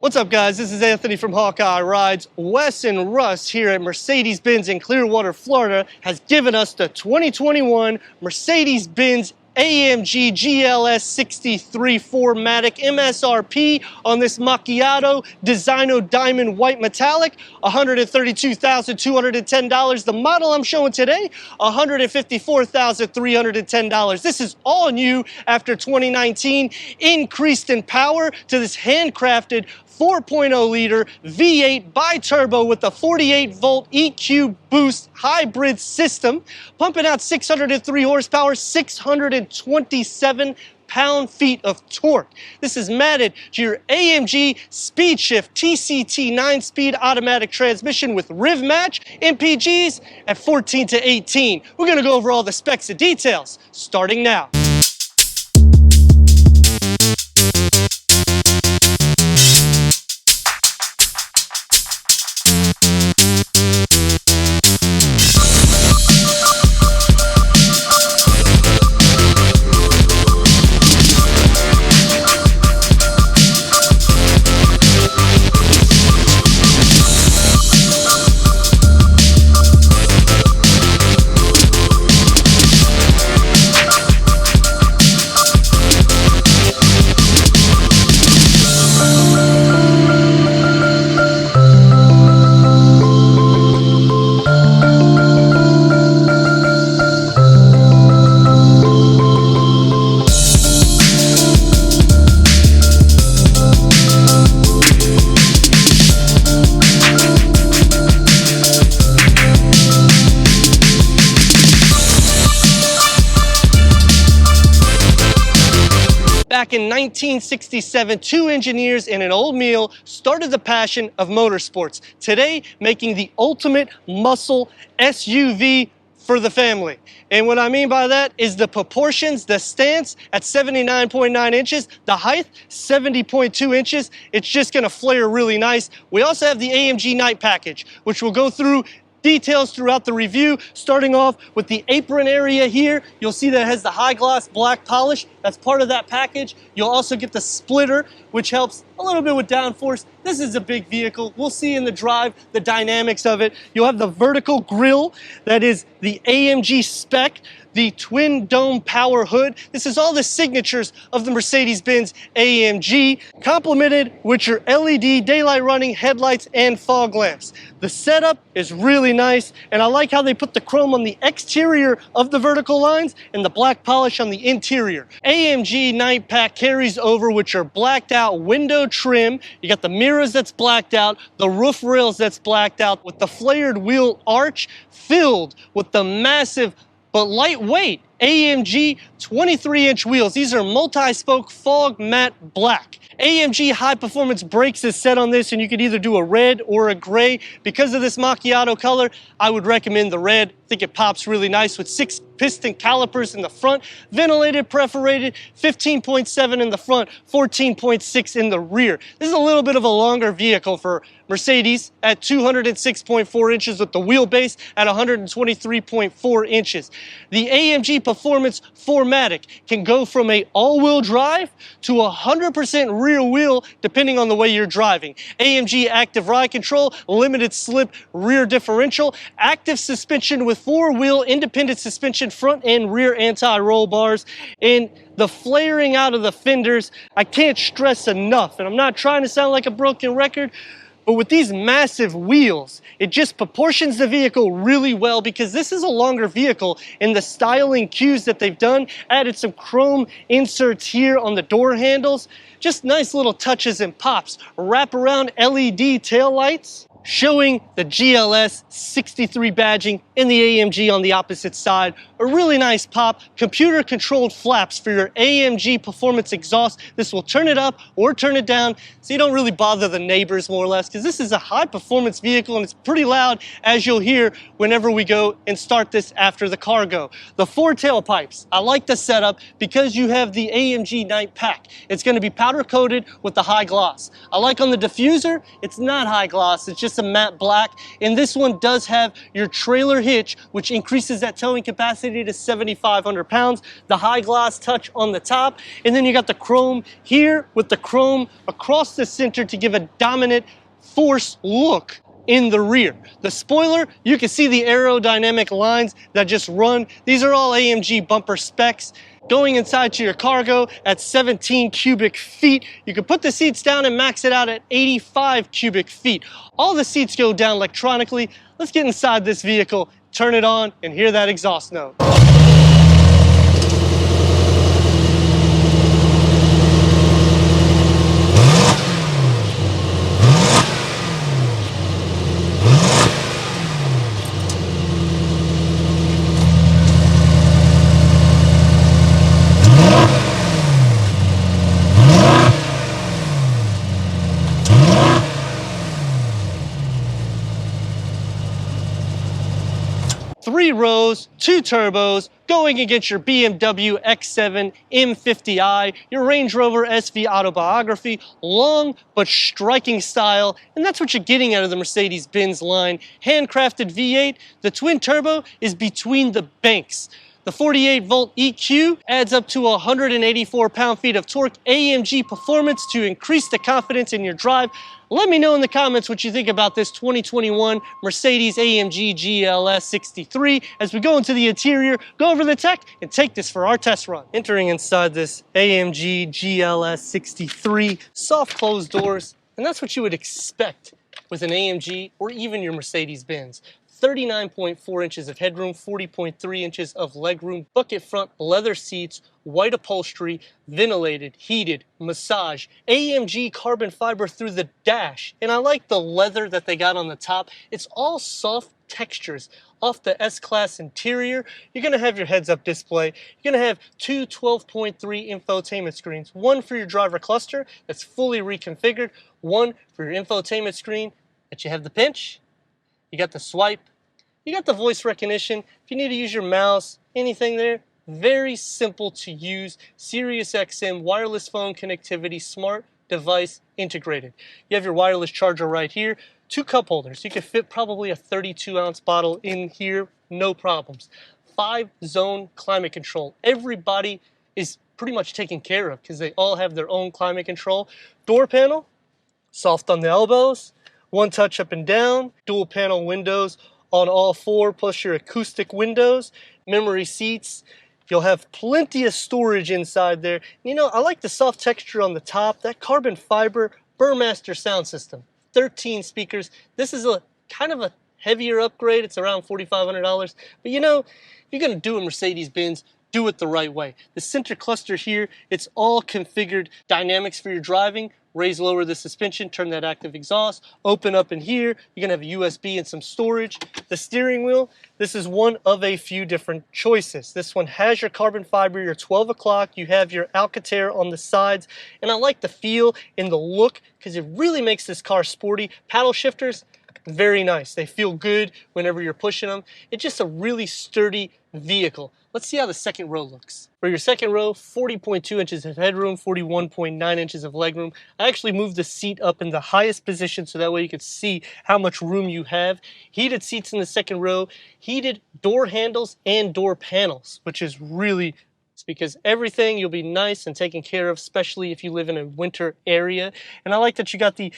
What's up, guys? This is Anthony from Hawkeye Rides. Wes and Russ here at Mercedes-Benz in Clearwater, Florida has given us the 2021 Mercedes-Benz AMG GLS 63 4MATIC MSRP on this macchiato Designo Diamond White Metallic, $132,210. The model I'm showing today, $154,310. This is all new after 2019, increased in power to this handcrafted 4.0 liter V8 bi-turbo with a 48-volt EQ boost hybrid system, pumping out 603 horsepower, 627 pound-feet of torque. This is matted to your AMG Speed Shift TCT 9-speed automatic transmission with Riv Match MPGs at 14 to 18. We're going to go over all the specs and details, starting now. Back in 1967, two engineers and an old mule started the passion of motorsports. Today, making the ultimate muscle SUV for the family. And what I mean by that is the proportions, the stance at 79.9 inches, the height 70.2 inches. It's just gonna flare really nice. We also have the AMG Night Package, which we'll go through details throughout the review, starting off with the apron area here. You'll see that it has the high gloss black polish. That's part of that package. You'll also get the splitter, which helps a little bit with downforce. This is a big vehicle. We'll see in the drive the dynamics of it. You'll have the vertical grille that is the AMG spec, the twin dome power hood. This is all the signatures of the Mercedes-Benz AMG, complemented with your LED daylight running headlights and fog lamps. The setup is really nice, and I like how they put the chrome on the exterior of the vertical lines and the black polish on the interior. AMG Night Pack carries over with your blacked out window trim. You got the mirrors that's blacked out, the roof rails that's blacked out, with the flared wheel arch filled with the massive but lightweight AMG 23-inch wheels. These are multi-spoke fog matte black. AMG high performance brakes is set on this, and you could either do a red or a gray. Because of this macchiato color, I would recommend the red. I think it pops really nice with 6 piston calipers in the front, ventilated, perforated, 15.7 in the front, 14.6 in the rear. This is a little bit of a longer vehicle for Mercedes at 206.4 inches with the wheelbase at 123.4 inches. The AMG Performance 4MATIC can go from a all-wheel drive to 100% rear wheel depending on the way you're driving. AMG Active Ride Control, limited slip rear differential, active suspension with 4-wheel independent suspension front and rear anti-roll bars, and the flaring out of the fenders. I can't stress enough, and I'm not trying to sound like a broken record, but with these massive wheels, it just proportions the vehicle really well because this is a longer vehicle, and the styling cues that they've done, added some chrome inserts here on the door handles, just nice little touches and pops. Wraparound LED taillights, showing the GLS 63 badging and the AMG on the opposite side. A really nice pop. Computer controlled flaps for your AMG performance exhaust. This will turn it up or turn it down so you don't really bother the neighbors, more or less, because this is a high performance vehicle and it's pretty loud, as you'll hear whenever we go and start this after the cargo. The 4 tailpipes. I like the setup because you have the AMG Night Pack. It's going to be powder coated with the high gloss. I like on the diffuser, it's not high gloss, it's just a matte black. And this one does have your trailer hitch, which increases that towing capacity to 7,500 pounds. The high gloss touch on the top. And then you got the chrome here with the chrome across the center to give a dominant force look in the rear. The spoiler, you can see the aerodynamic lines that just run. These are all AMG bumper specs. Going inside to your cargo at 17 cubic feet. You can put the seats down and max it out at 85 cubic feet. All the seats go down electronically. Let's get inside this vehicle, turn it on, and hear that exhaust note. Three rows, two turbos, going against your BMW X7 M50i, your Range Rover SV Autobiography, long but striking style, and that's what you're getting out of the Mercedes-Benz line. Handcrafted V8, the twin turbo is between the banks. The 48-volt EQ adds up to 184 pound-feet of torque. AMG performance to increase the confidence in your drive. Let me know in the comments what you think about this 2021 Mercedes-AMG GLS 63. As we go into the interior, go over the tech, and take this for our test run. Entering inside this AMG GLS 63, soft closed doors, and that's what you would expect with an AMG or even your Mercedes-Benz. 39.4 inches of headroom, 40.3 inches of legroom, bucket front leather seats, white upholstery, ventilated, heated, massage, AMG carbon fiber through the dash. And I like the leather that they got on the top. It's all soft textures off the S-Class interior. You're gonna have your heads-up display. You're gonna have two 12.3 infotainment screens. One for your driver cluster that's fully reconfigured. One for your infotainment screen that you have the pinch. You got the swipe, you got the voice recognition. If you need to use your mouse, anything there, very simple to use. Sirius XM, wireless phone connectivity, smart device integrated. You have your wireless charger right here, two cup holders. You can fit probably a 32-ounce bottle in here, no problems. 5-zone climate control. Everybody is pretty much taken care of because they all have their own climate control. Door panel, soft on the elbows. One touch up and down, dual panel windows on all four, plus your acoustic windows, memory seats. You'll have plenty of storage inside there. You know, I like the soft texture on the top, that carbon fiber Burmaster sound system. 13 speakers. This is a kind of a heavier upgrade. It's around $4,500. But you know, if you're gonna do a Mercedes-Benz, do it the right way. The center cluster here, it's all configured dynamics for your driving. Raise, lower the suspension, turn that active exhaust, open up in here. You're gonna have a USB and some storage. The steering wheel, this is one of a few different choices. This one has your carbon fiber, your 12 o'clock, you have your Alcantara on the sides, and I like the feel and the look because it really makes this car sporty. Paddle shifters, very nice. They feel good whenever you're pushing them. It's just a really sturdy vehicle. Let's see how the second row looks. For your second row, 40.2 inches of headroom, 41.9 inches of legroom. I actually moved the seat up in the highest position so that way you could see how much room you have. Heated seats in the second row, heated door handles and door panels, which is really because everything you'll be nice and taken care of, especially if you live in a winter area. And I like that you got the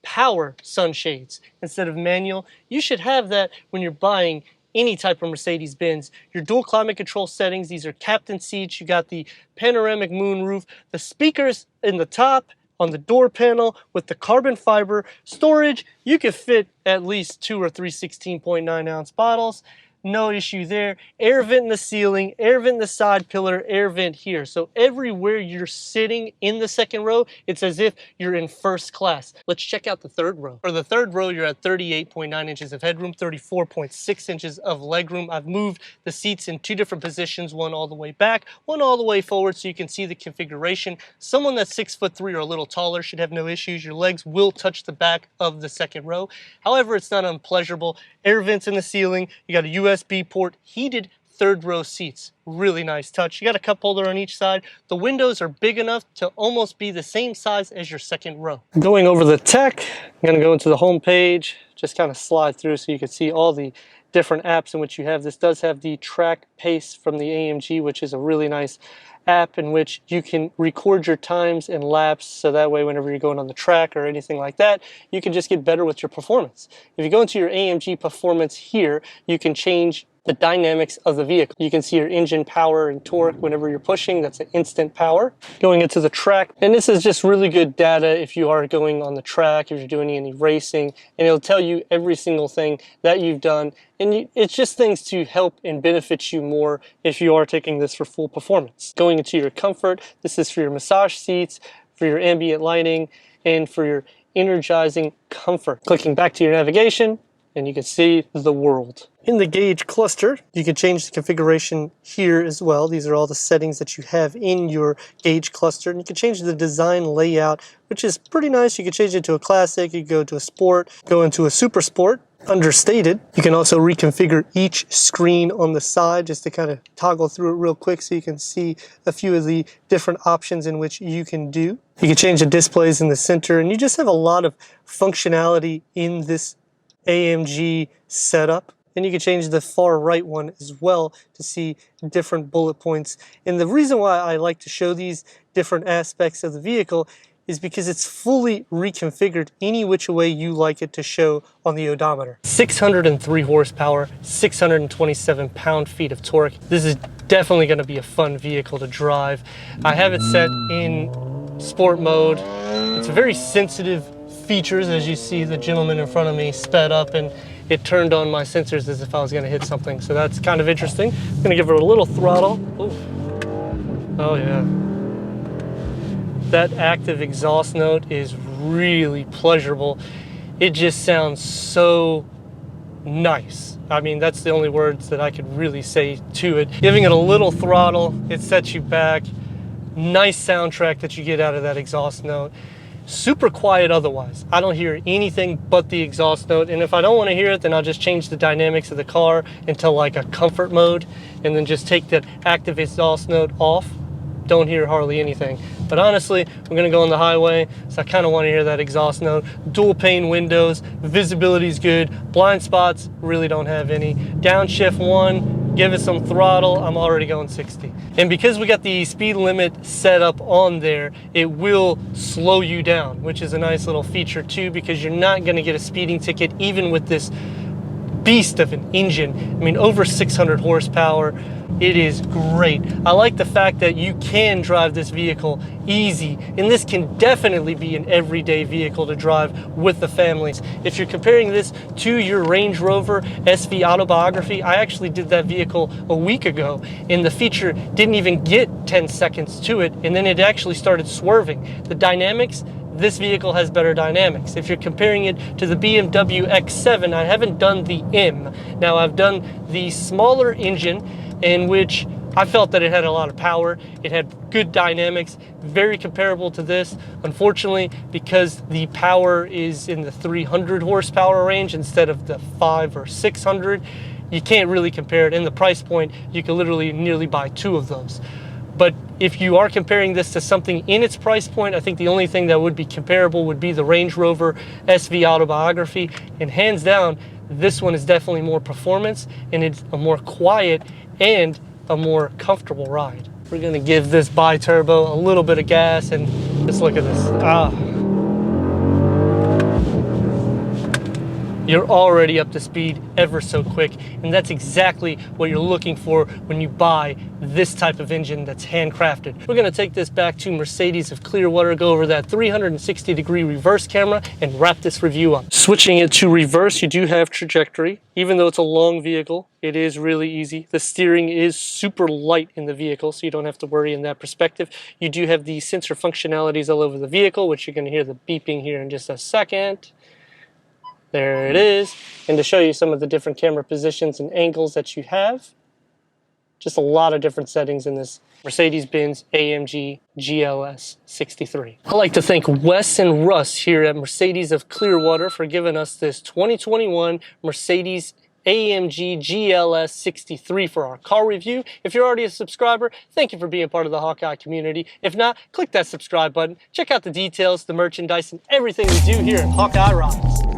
power sunshades instead of manual. You should have that when you're buying any type of Mercedes-Benz. Your dual climate control settings, these are captain seats. You got the panoramic moonroof, the speakers in the top on the door panel with the carbon fiber storage. You could fit at least 2 or 3 16.9-ounce bottles. No issue there. Air vent in the ceiling, air vent in the side pillar, air vent here. So everywhere you're sitting in the second row, it's as if you're in first class. Let's check out the third row. For the third row, you're at 38.9 inches of headroom, 34.6 inches of legroom. I've moved the seats in two different positions, one all the way back, one all the way forward so you can see the configuration. Someone that's 6'3" or a little taller should have no issues. Your legs will touch the back of the second row. However, it's not unpleasurable. Air vents in the ceiling. You got a USB port, heated third row seats. Really nice touch. You got a cup holder on each side. The windows are big enough to almost be the same size as your second row. Going over the tech, I'm going to go into the home page, just kind of slide through so you can see all the different apps in which you have. This does have the track pace from the AMG, which is a really nice app in which you can record your times and laps, so that way whenever you're going on the track or anything like that, you can just get better with your performance. If you go into your AMG performance here, you can change the dynamics of the vehicle. You can see your engine power and torque whenever you're pushing. That's an instant power. Going into the track, and this is just really good data if you are going on the track, if you're doing any racing, and it'll tell you every single thing that you've done, and it's just things to help and benefit you more if you are taking this for full performance. Going into your comfort, this is for your massage seats, for your ambient lighting, and for your energizing comfort. Clicking back to your navigation, and you can see the world. In the gauge cluster, you can change the configuration here as well. These are all the settings that you have in your gauge cluster. And you can change the design layout, which is pretty nice. You can change it to a classic, you can go to a sport, go into a super sport. Understated. You can also reconfigure each screen on the side just to kind of toggle through it real quick so you can see a few of the different options in which you can do. You can change the displays in the center, and you just have a lot of functionality in this AMG setup. And you can change the far right one as well to see different bullet points. And the reason why I like to show these different aspects of the vehicle is because it's fully reconfigured any which way you like it to show on the odometer. 603 horsepower, 627 pound-feet of torque. This is definitely going to be a fun vehicle to drive. I have it set in sport mode. It's very sensitive features. As you see, the gentleman in front of me sped up and it turned on my sensors as if I was going to hit something. So that's kind of interesting. I'm going to give her a little throttle. Ooh. Oh yeah. That active exhaust note is really pleasurable. It just sounds so nice. I mean, that's the only words that I could really say to it. Giving it a little throttle, it sets you back. Nice soundtrack that you get out of that exhaust note. Super quiet otherwise. I don't hear anything but the exhaust note, and if I don't want to hear it, then I'll just change the dynamics of the car into like a comfort mode and then just take that active exhaust note off. Don't hear hardly anything. But honestly, we're gonna go on the highway, so I kind of want to hear that exhaust note. Dual pane windows, visibility is good. Blind spots, really don't have any. Downshift 1, give it some throttle, I'm already going 60. And because we got the speed limit set up on there, it will slow you down, which is a nice little feature too, because you're not gonna get a speeding ticket even with this beast of an engine. I mean, over 600 horsepower. It is great. I like the fact that you can drive this vehicle easy, and this can definitely be an everyday vehicle to drive with the families. If you're comparing this to your Range Rover SV Autobiography, I actually did that vehicle a week ago, and the feature didn't even get 10 seconds to it, and then it actually started swerving. The dynamics, this vehicle has better dynamics. If you're comparing it to the BMW X7, I haven't done the M. Now I've done the smaller engine, in which I felt that it had a lot of power. It had good dynamics, very comparable to this. Unfortunately, because the power is in the 300 horsepower range instead of the 500 or 600, you can't really compare it. In the price point, you can literally nearly buy two of those. But if you are comparing this to something in its price point, I think the only thing that would be comparable would be the Range Rover SV Autobiography. And hands down, this one is definitely more performance, and it's a more quiet and a more comfortable ride. We're gonna give this bi-turbo a little bit of gas, and just look at this. You're already up to speed ever so quick, and that's exactly what you're looking for when you buy this type of engine that's handcrafted. We're gonna take this back to Mercedes of Clearwater, go over that 360-degree reverse camera, and wrap this review up. Switching it to reverse, you do have trajectory. Even though it's a long vehicle, it is really easy. The steering is super light in the vehicle, so you don't have to worry in that perspective. You do have the sensor functionalities all over the vehicle, which you're gonna hear the beeping here in just a second. There it is. And to show you some of the different camera positions and angles that you have, just a lot of different settings in this Mercedes-Benz AMG GLS 63. I'd like to thank Wes and Russ here at Mercedes of Clearwater for giving us this 2021 Mercedes Mercedes-AMG GLS 63 for our car review. If you're already a subscriber, thank you for being part of the Hawkeye community. If not, click that subscribe button. Check out the details, the merchandise, and everything we do here at Hawkeye Rides.